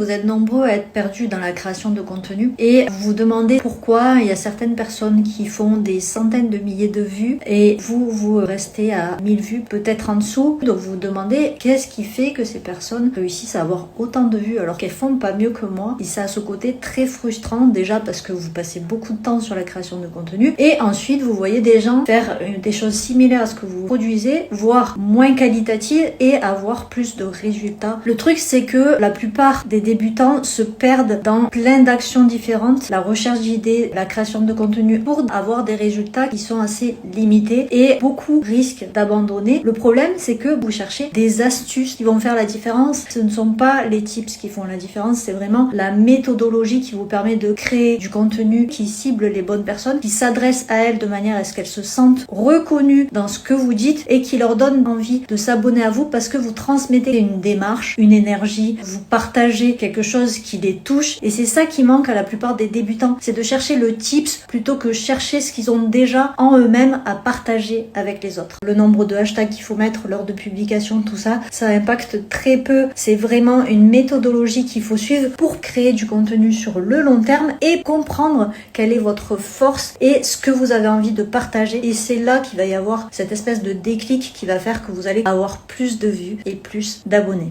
Vous êtes nombreux à être perdus dans la création de contenu et vous vous demandez pourquoi il y a certaines personnes qui font des centaines de milliers de vues et vous restez à 1000 vues peut-être en dessous. Donc vous vous demandez qu'est-ce qui fait que ces personnes réussissent à avoir autant de vues alors qu'elles font pas mieux que moi. Et ça a ce côté très frustrant déjà parce que vous passez beaucoup de temps sur la création de contenu et ensuite vous voyez des gens faire des choses similaires à ce que vous produisez, voire moins qualitatives et avoir plus de résultats. Le truc c'est que la plupart des débutants se perdent dans plein d'actions différentes, la recherche d'idées, la création de contenu pour avoir des résultats qui sont assez limités et beaucoup risquent d'abandonner. Le problème c'est que vous cherchez des astuces qui vont faire la différence. Ce ne sont pas les tips qui font la différence, c'est vraiment la méthodologie qui vous permet de créer du contenu qui cible les bonnes personnes, qui s'adresse à elles de manière à ce qu'elles se sentent reconnues dans ce que vous dites et qui leur donne envie de s'abonner à vous parce que vous transmettez une démarche, une énergie, vous partagez quelque chose qui les touche et c'est ça qui manque à la plupart des débutants, c'est de chercher le tips plutôt que chercher ce qu'ils ont déjà en eux-mêmes à partager avec les autres. Le nombre de hashtags qu'il faut mettre lors de publication, tout ça, ça impacte très peu. C'est vraiment une méthodologie qu'il faut suivre pour créer du contenu sur le long terme et comprendre quelle est votre force et ce que vous avez envie de partager. Et c'est là qu'il va y avoir cette espèce de déclic qui va faire que vous allez avoir plus de vues et plus d'abonnés.